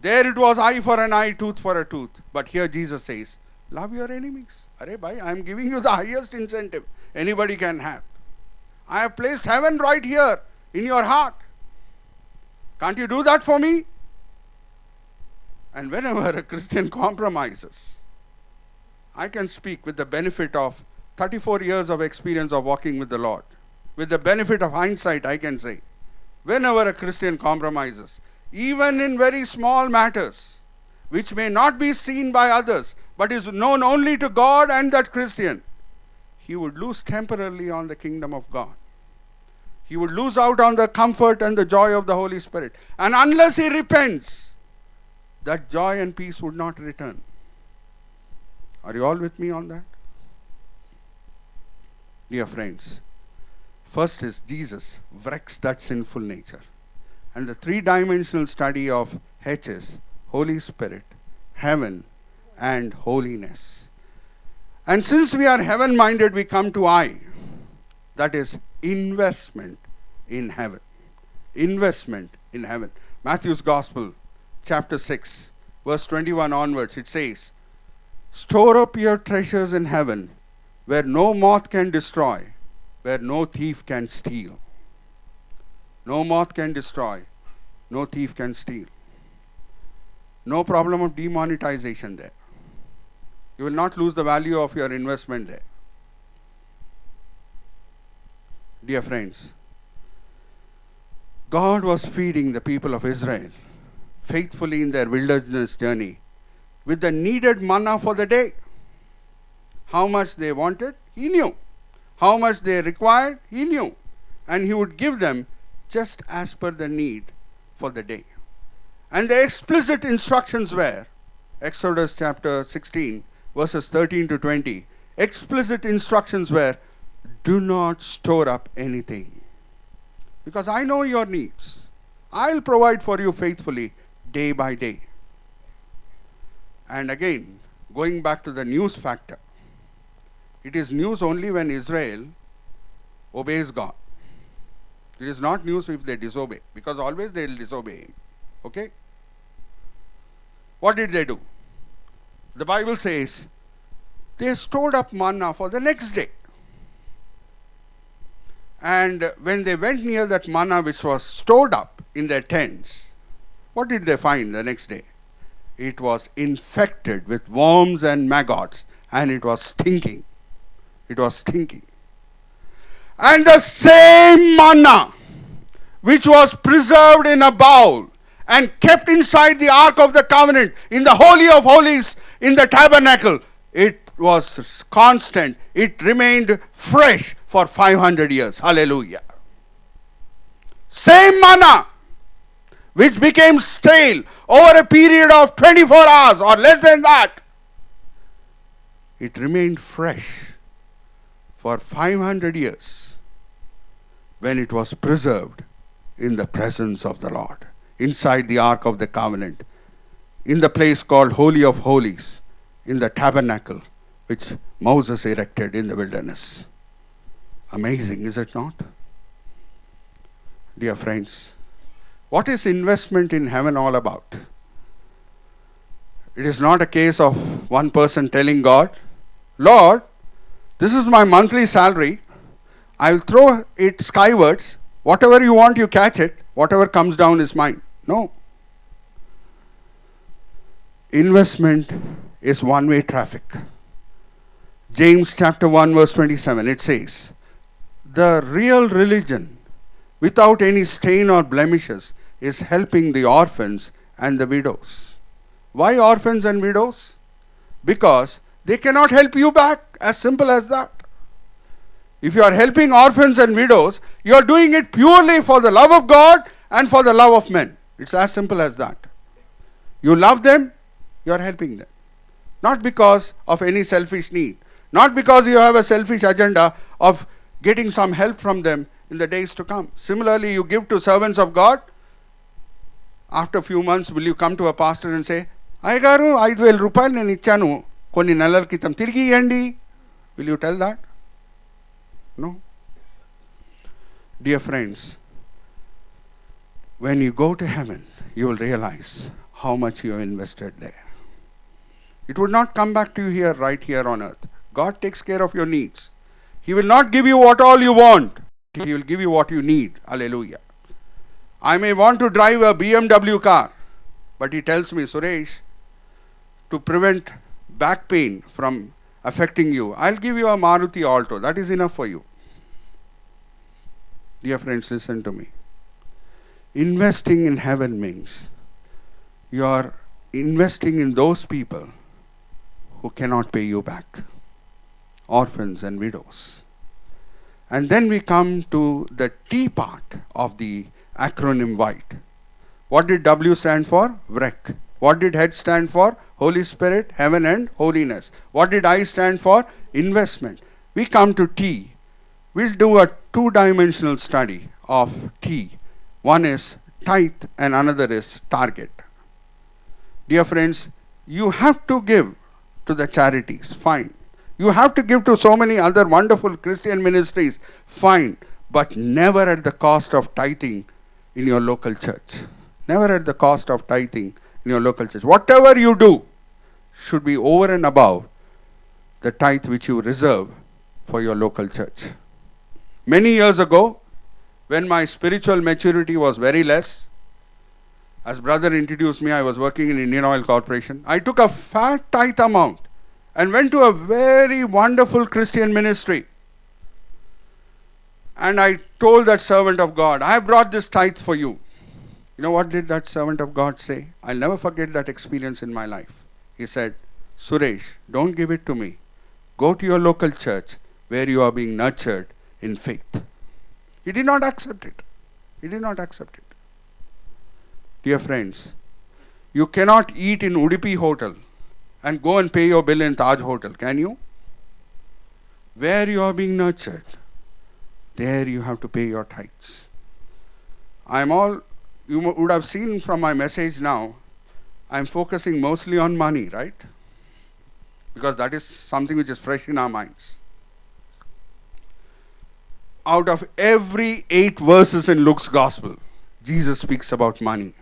There it was eye for an eye, tooth for a tooth. But here Jesus says, love your enemies. Arey bhai, I am giving you the highest incentive anybody can have. I have placed heaven right here in your heart. Can't you do that for me? And whenever a Christian compromises, I can speak with the benefit of 34 years of experience of walking with the Lord. With the benefit of hindsight, I can say, whenever a Christian compromises, even in very small matters, which may not be seen by others, but is known only to God and that Christian, he would lose temporarily on the kingdom of God. He would lose out on the comfort and the joy of the Holy Spirit. And unless he repents, that joy and peace would not return. Are you all with me on that? Dear friends, first is Jesus wrecks that sinful nature. And the three-dimensional study of H is Holy Spirit, heaven, and holiness. And since we are heaven-minded, we come to I. That is investment in heaven. Investment in heaven. Matthew's Gospel, chapter 6, verse 21 onwards, it says, store up your treasures in heaven, where no moth can destroy, where no thief can steal. No moth can destroy, no thief can steal. No problem of demonetization there. You will not lose the value of your investment there. Dear friends, God was feeding the people of Israel faithfully in their wilderness journey with the needed manna for the day. How much they wanted, he knew. How much they required, he knew. And he would give them just as per the need for the day. And the explicit instructions were, Exodus chapter 16, verses 13 to 20, explicit instructions were, do not store up anything. Because I know your needs. I'll provide for you faithfully day by day. And again, going back to the news factor, it is news only when Israel obeys God. It is not news if they disobey, because always they will disobey him. Okay? What did they do? The Bible says they stored up manna for the next day. And when they went near that manna which was stored up in their tents, what did they find the next day? It was infected with worms and maggots, and it was stinking. It was stinking. And the same manna which was preserved in a bowl and kept inside the Ark of the Covenant, in the Holy of Holies, in the tabernacle, it was constant. It remained fresh for 500 years. Hallelujah. Same manna which became stale over a period of 24 hours or less than that, it remained fresh for 500 years when it was preserved in the presence of the Lord, inside the Ark of the Covenant, in the place called Holy of Holies, in the tabernacle which Moses erected in the wilderness. Amazing, is it not? Dear friends, what is investment in heaven all about? It is not a case of one person telling God, Lord, this is my monthly salary. I will throw it skywards. Whatever you want, you catch it. Whatever comes down is mine. No. Investment is one-way traffic. James chapter 1 verse 27, it says, the real religion without any stain or blemishes is helping the orphans and the widows. Why orphans and widows? Because they cannot help you back. As simple as that. If you are helping orphans and widows, you are doing it purely for the love of God and for the love of men. It's as simple as that. You love them, you are helping them. Not because of any selfish need. Not because you have a selfish agenda of getting some help from them in the days to come. Similarly, you give to servants of God. After a few months, will you come to a pastor and say, Aygaru, 5,000 రూపాయలు నేను ఇచ్చాను కొన్ని నెలల క్రితం తిరిగి ఇవ్వండి? Will you tell that? No. Dear friends, when you go to heaven, you will realize how much you have invested there. It would not come back to you here, right here on earth. God takes care of your needs. He will not give you what all you want. He will give you what you need. Hallelujah. I may want to drive a BMW car, but he tells me, Suresh, to prevent back pain from affecting you, I'll give you a Maruti Alto. That is enough for you. Dear friends, listen to me. Investing in heaven means you are investing in those people who cannot pay you back. Orphans and widows. And then we come to the T part of the acronym WHITE. What did W stand for? WREC. What did H stand for? Holy Spirit, Heaven and Holiness. What did I stand for? Investment. We come to T. We'll do a two-dimensional study of T. One is tithe and another is target. Dear friends, you have to give to the charities, fine. You have to give to so many other wonderful Christian ministries, fine. But never at the cost of tithing in your local church. Never at the cost of tithing in your local church. Whatever you do should be over and above the tithe which you reserve for your local church. Many years ago, when my spiritual maturity was very less, as brother introduced me, I was working in Indian Oil Corporation. I took a fat tithe amount and went to a very wonderful Christian ministry. And I told that servant of God, I have brought this tithe for you. You know what did that servant of God say? I'll never forget that experience in my life. He said, Suresh, don't give it to me. Go to your local church where you are being nurtured in faith. He did not accept it. He did not accept it. Dear friends, you cannot eat in Udupi Hotel and go and pay your bill in Taj Hotel, can you? Where you are being nurtured, there you have to pay your tithes. You would have seen from my message now, I'm focusing mostly on money, right? Because that is something which is fresh in our minds. Out of every 8 verses in Luke's Gospel, Jesus speaks about money.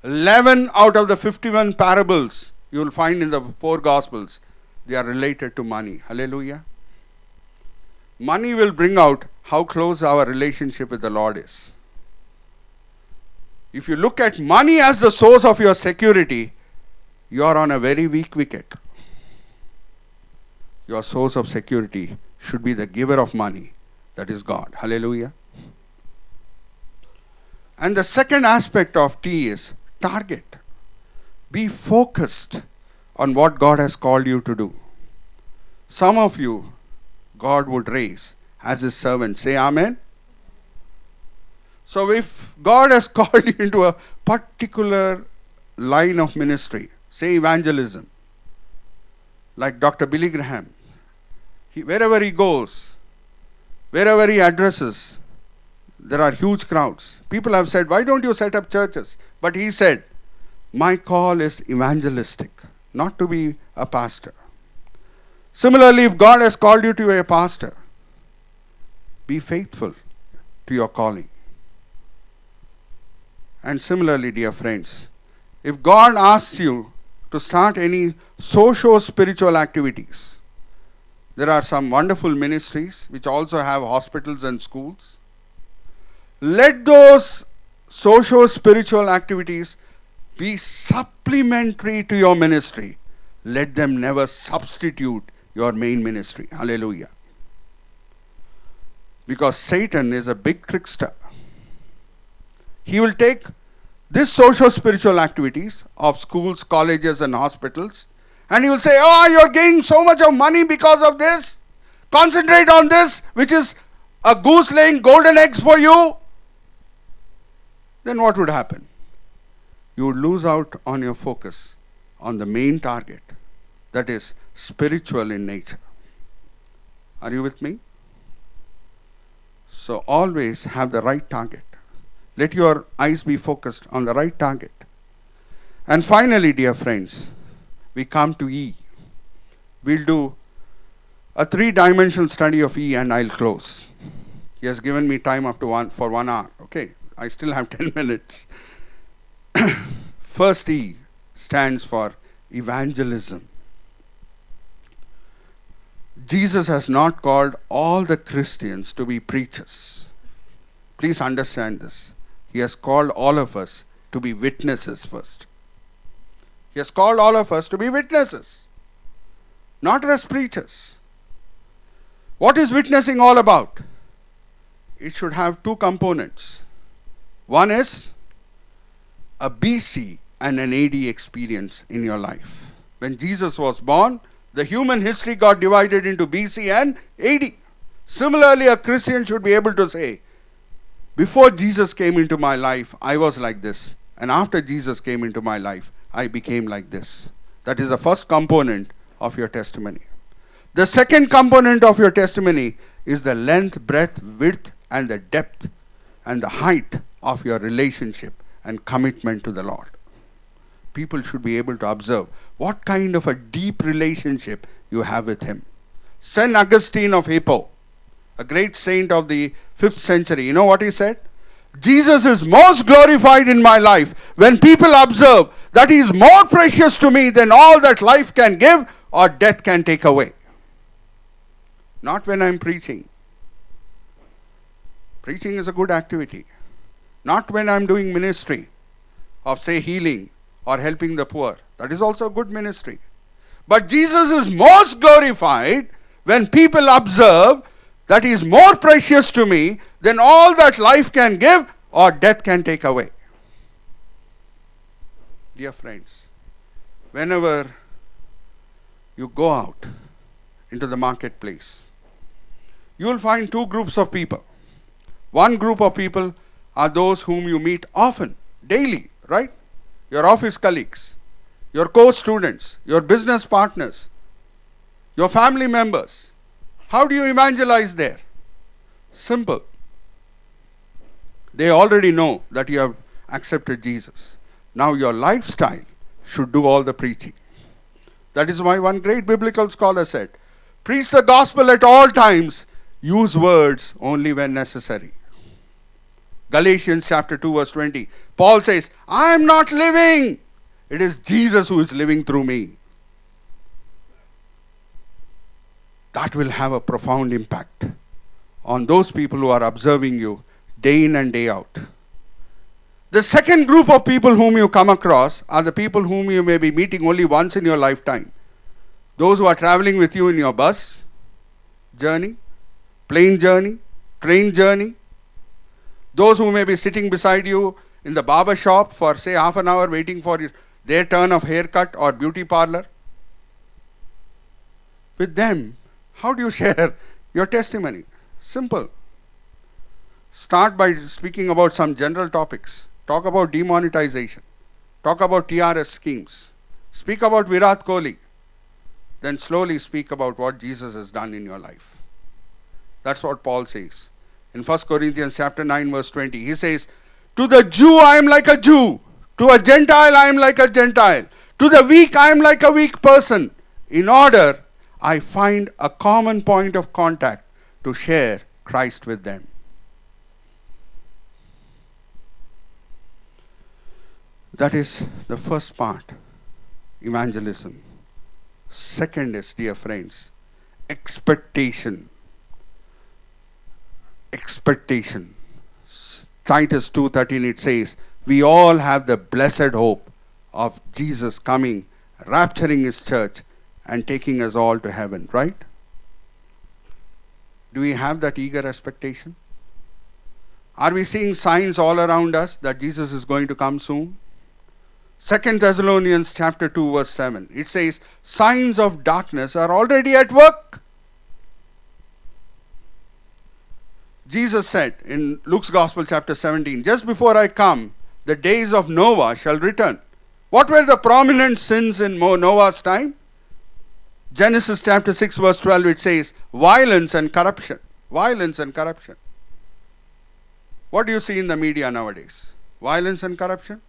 11 out of the 51 parables you will find in the 4 Gospels, they are related to money. Hallelujah. Money will bring out how close our relationship with the Lord is. If you look at money as the source of your security, you are on a very weak wicket. Your source of security should be the giver of money, that is God. Hallelujah. And the second aspect of T is target. Be focused on what God has called you to do. Some of you, God would raise as His servant. Say amen. So if God has called you into a particular line of ministry, say evangelism, like Dr. Billy Graham, wherever he goes, wherever he addresses, there are huge crowds. People have said, why don't you set up churches? But he said, my call is evangelistic, not to be a pastor. Similarly, if God has called you to be a pastor, be faithful to your calling. And similarly, dear friends, if God asks you to start any socio-spiritual activities, there are some wonderful ministries which also have hospitals and schools. Let those socio-spiritual activities be supplementary to your ministry. Let them never substitute your main ministry. Hallelujah. Because Satan is a big trickster. He will take these socio-spiritual activities of schools, colleges and hospitals, and he will say, oh, you're getting so much of money because of this. Concentrate on this, which is a goose laying golden eggs for you. Then what would happen? You would lose out on your focus on the main target, that is spiritual in nature. Are you with me? So always have the right target. Let your eyes be focused on the right target. And finally, dear friends, we come to E. We'll do a 3-dimensional study of E and I'll close. He has given me time up to for 1 hour. Okay, I still have 10 minutes. First E stands for evangelism. Jesus has not called all the Christians to be preachers. Please understand this. He has called all of us to be witnesses first. He has called all of us to be witnesses, not as preachers. What is witnessing all about? It should have two components. One is a BC and an AD experience in your life. When Jesus was born, the human history got divided into BC and AD. Similarly, a Christian should be able to say, before Jesus came into my life, I was like this. And after Jesus came into my life, I became like this. That is the first component of your testimony. The second component of your testimony is the length, breadth, width, and the depth and the height of your relationship and commitment to the Lord. People should be able to observe what kind of a deep relationship you have with Him. St. Augustine of Hippo, a great saint of the 5th century, you know what he said? Jesus is most glorified in my life when people observe that He is more precious to me than all that life can give or death can take away. Not when I am preaching. Preaching is a good activity. Not when I am doing ministry of, say, healing or helping the poor. That is also a good ministry. But Jesus is most glorified when people observe that He is more precious to me than all that life can give or death can take away. Dear friends, whenever you go out into the marketplace, you will find two groups of people. One group of people are those whom you meet often, daily, right? Your office colleagues, your co-students, your business partners, your family members. How do you evangelize there? Simple. They already know that you have accepted Jesus. Now your lifestyle should do all the preaching. That is why one great biblical scholar said, preach the gospel at all times, use words only when necessary. Galatians chapter 2 verse 20. Paul says, I am not living. It is Jesus who is living through me. That will have a profound impact on those people who are observing you day in and day out. The second group of people whom you come across are the people whom you may be meeting only once in your lifetime. Those who are traveling with you in your bus journey, plane journey, train journey. Those who may be sitting beside you in the barber shop for, say, half an hour waiting for their turn of haircut or beauty parlor. With them, how do you share your testimony? Simple. Start by speaking about some general topics. Talk about demonetization. Talk about TRS schemes. Speak about Virat Kohli. Then slowly speak about what Jesus has done in your life. That's what Paul says. In 1 Corinthians chapter 9 verse 20, he says, to the Jew I am like a Jew. To a Gentile I am like a Gentile. To the weak I am like a weak person. In order I find a common point of contact to share Christ with them. That is the first part, evangelism. Second is, dear friends, expectation. Expectation. Titus 2:13 it says, we all have the blessed hope of Jesus coming, rapturing His church and taking us all to heaven, right? Do we have that eager expectation? Are we seeing signs all around us that Jesus is going to come soon? 2 Thessalonians chapter 2 verse 7, it says, signs of darkness are already at work. Jesus said in Luke's Gospel chapter 17, just before I come, the days of Noah shall return. What were the prominent sins in Noah's time? Genesis chapter 6 verse 12 it says, violence and corruption. Violence and corruption. What do you see in the media nowadays? Violence and corruption?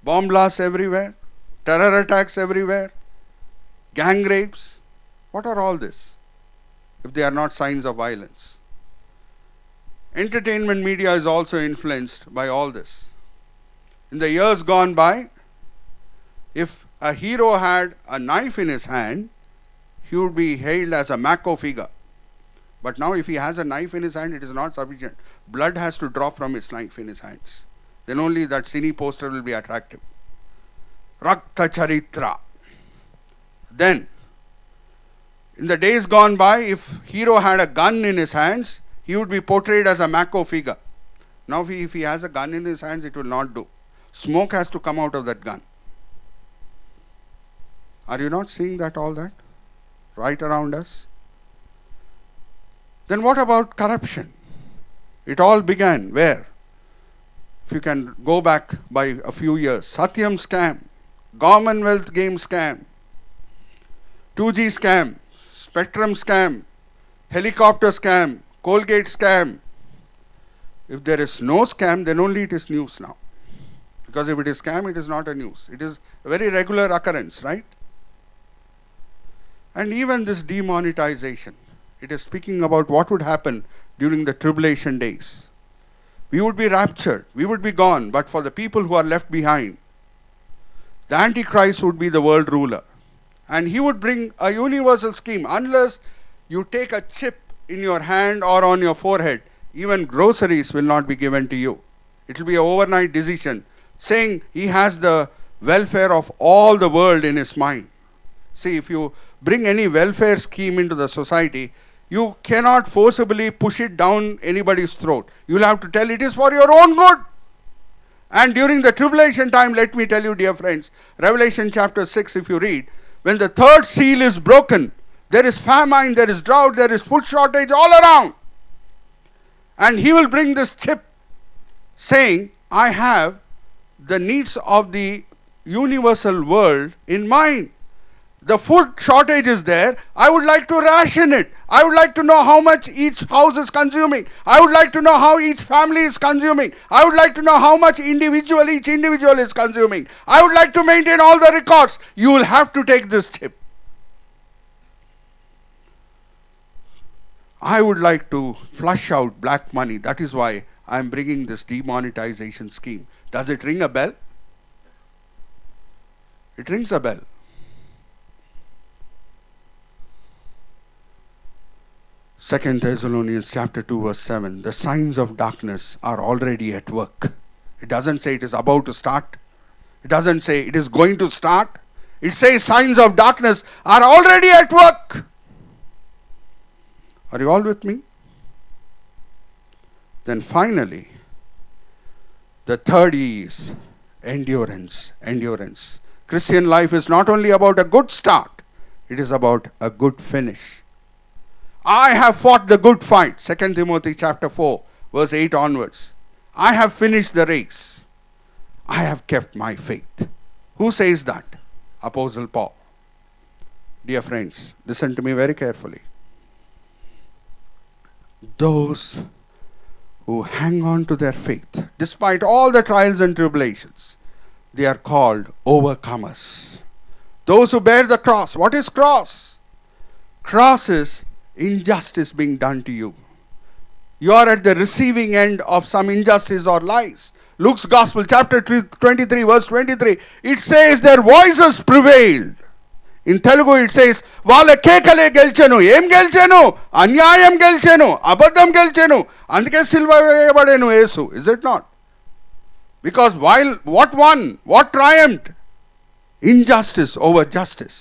Bomb blasts everywhere? Terror attacks everywhere? Gang rapes? What are all this if they are not signs of violence? Entertainment media is also influenced by all this. In the years gone by, if a hero had a knife in his hand, he would be hailed as a Mako figure. But now if he has a knife in his hand, it is not sufficient. Blood has to drop from his knife in his hands. Then only that cine poster will be attractive. Rakta Charitra. Then, in the days gone by, if hero had a gun in his hands, he would be portrayed as a Mako figure. Now if he has a gun in his hands, it will not do. Smoke has to come out of that gun. Are you not seeing that, all that? Right around us? Then what about corruption? It all began where? If you can go back by a few years. Satyam scam, Commonwealth game scam, 2G scam, Spectrum scam, helicopter scam, Colgate scam. If there is no scam, then only it is news now. Because if it is scam, it is not a news. It is a very regular occurrence, right? And even this demonetization, it is speaking about what would happen during the tribulation days. We would be raptured, we would be gone, but for the people who are left behind, the Antichrist would be the world ruler. And he would bring a universal scheme. Unless you take a chip in your hand or on your forehead, even groceries will not be given to you. It will be an overnight decision, saying he has the welfare of all the world in his mind. See, if you bring any welfare scheme into the society, you cannot forcibly push it down anybody's throat. You will have to tell it is for your own good. And during the tribulation time, let me tell you, dear friends, Revelation chapter 6, if you read, when the third seal is broken, there is famine, there is drought, there is food shortage all around. And he will bring this chip saying, I have the needs of the universal world in mind. The food shortage is there. I would like to ration it. I would like to know how much each house is consuming. I would like to know how each family is consuming. I would like to know how much each individual is consuming. I would like to maintain all the records. You will have to take this chip. I would like to flush out black money. That is why I am bringing this demonetization scheme. Does it ring a bell? It rings a bell. Second Thessalonians chapter 2 verse 7. The signs of darkness are already at work. It doesn't say it is about to start. It doesn't say it is going to start. It says signs of darkness are already at work. Are you all with me? Then finally, the third E is endurance. Endurance. Christian life is not only about a good start, it is about a good finish. I have fought the good fight. 2 Timothy chapter 4, verse 8 onwards. I have finished the race. I have kept my faith. Who says that? Apostle Paul. Dear friends, listen to me very carefully. Those who hang on to their faith, despite all the trials and tribulations, they are called overcomers. Those who bear the cross. What is cross? Cross is injustice being done to you. You are at the receiving end of some injustice or lies. Luke's Gospel, chapter 23, verse 23, it says their voices prevailed. In Telugu it says, వాళ్ళ కేకలే గెలిచెను. ఏం గెలిచెను? అన్యాయం గెలిచెను, అబద్ధం గెలిచెను. అందుకే సిలువ వేయబడెను యేసు. Is it not? Because while what won? What triumphed? Injustice over justice.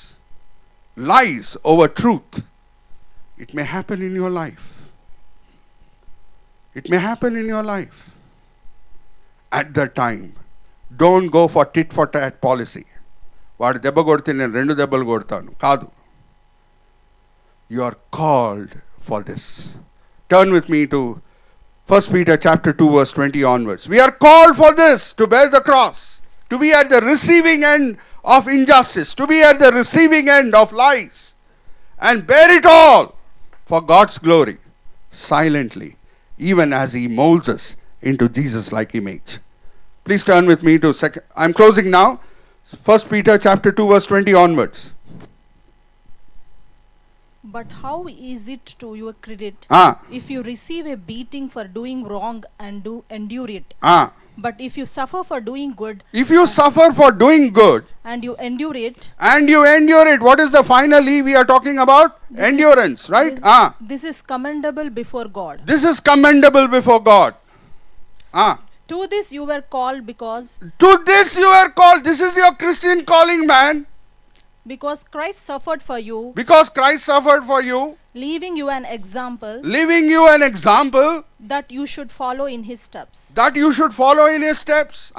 Lies over truth. It may happen in your life. It may happen in your life. At that time, don't go for tit for tat policy. వాడు దెబ్బ కొడితే నేను 2 దెబ్బలు కొడతాను. కాదు. You are called for this. Turn with me to 1 Peter chapter 2 verse 20 onwards. We are called for this, to bear the cross, to be at the receiving end of injustice, to be at the receiving end of lies, and bear it all for God's glory, silently, even as He molds us into Jesus-like image. Please turn with me to I'm closing now. 1 Peter chapter 2 verse 20 onwards. But how is it to your credit if you receive a beating for doing wrong and do endure it? But if you suffer for doing good, if you suffer for doing good, and you endure it, what is the final E we are talking about? Endurance, right? This is commendable before God. This is commendable before God. To this you were called because. To this you are called. This is your Christian calling, man. Because Christ suffered for you. Because Christ suffered for you. Leaving you an example. Leaving you an example. That you should follow in his steps. That you should follow in his steps.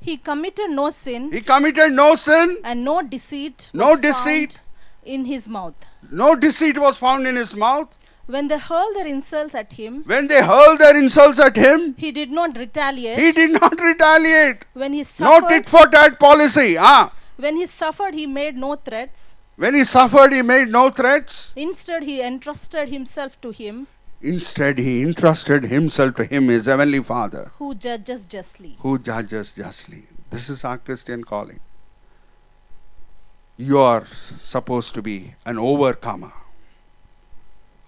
He committed no sin. He committed no sin. And no deceit. No deceit. In his mouth. No deceit was found in his mouth. When they hurled their insults at him. When they hurled their insults at him. He did not retaliate. He did not retaliate. When he suffered. No tit for tat policy. When he suffered, he made no threats. When he suffered, he made no threats. Instead, he entrusted himself to him. Instead, he entrusted himself to him, his heavenly Father. Who judges justly. Who judges justly. This is our Christian calling. You are supposed to be an overcomer.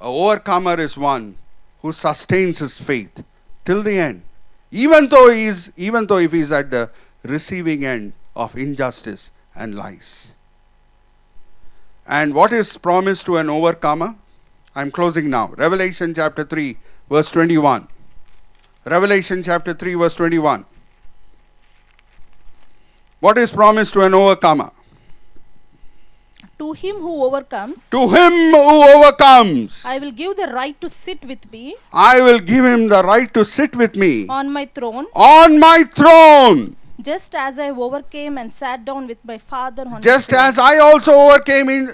An overcomer is one who sustains his faith till the end. Even though if he is at the receiving end of injustice and lies. And what is promised to an overcomer? I'm closing now. Revelation chapter 3 verse 21. Revelation chapter 3 verse 21. What is promised to an overcomer? To him who overcomes. To him who overcomes. I will give the right to sit with me. I will give him the right to sit with me. On my throne. On my throne. Just as I overcame and sat down with my Father on Just as I also overcame in,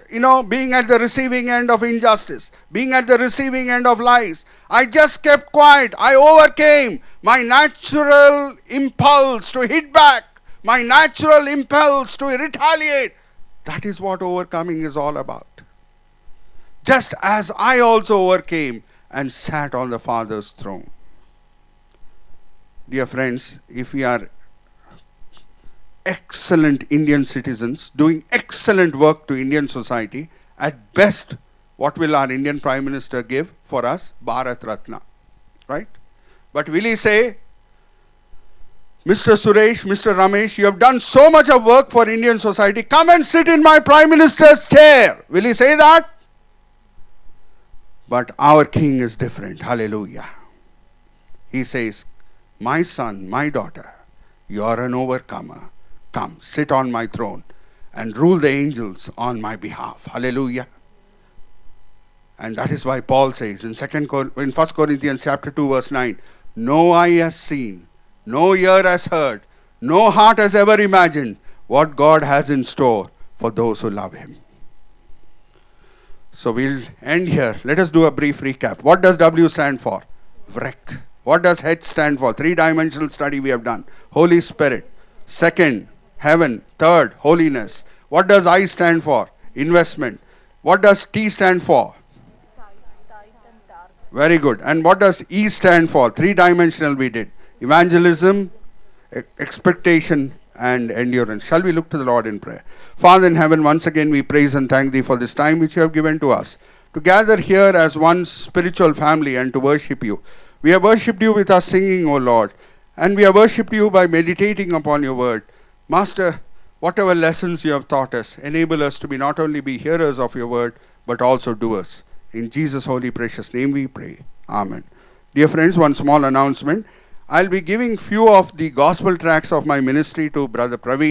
being at the receiving end of injustice, being at the receiving end of lies. I just kept quiet. I overcame my natural impulse to hit back, my natural impulse to retaliate. That is what overcoming is all about. Just as I also overcame and sat on the Father's throne. Dear friends, if we are excellent Indian citizens doing excellent work to Indian society, at best, what will our Indian Prime Minister give for us? Bharat Ratna. Right? But will he say, Mr. Suresh, Mr. Ramesh, you have done so much of work for Indian society, come and sit in my Prime Minister's chair. Will he say that? But our King is different. Hallelujah. He says, my son, my daughter, you are an overcomer. Come, sit on my throne and rule the angels on my behalf. Hallelujah. And that is why Paul says in 1 Corinthians chapter 2 verse 9, no eye has seen, no ear has heard, no heart has ever imagined what God has in store for those who love him. So we'll end here. Let us do a brief recap. What does W stand for? Vrek. What does H stand for? Three-dimensional study we have done. Holy Spirit. Second, heaven. Third, holiness. What does I stand for? Investment. What does T stand for? Very good. And what does E stand for? Three-dimensional we did. Evangelism, expectation, and endurance. Shall we look to the Lord in prayer? Father in heaven, once again we praise and thank thee for this time which you have given to us, to gather here as one spiritual family and to worship you. We have worshipped you with our singing, O Lord, and we have worshipped you by meditating upon your word. Master, whatever lessons you have taught us, enable us to be not only be hearers of your word, but also doers. In Jesus' holy precious name we pray. Amen. Dear friends, one small announcement. I'll be giving few of the gospel tracts of my ministry to Brother Praveen.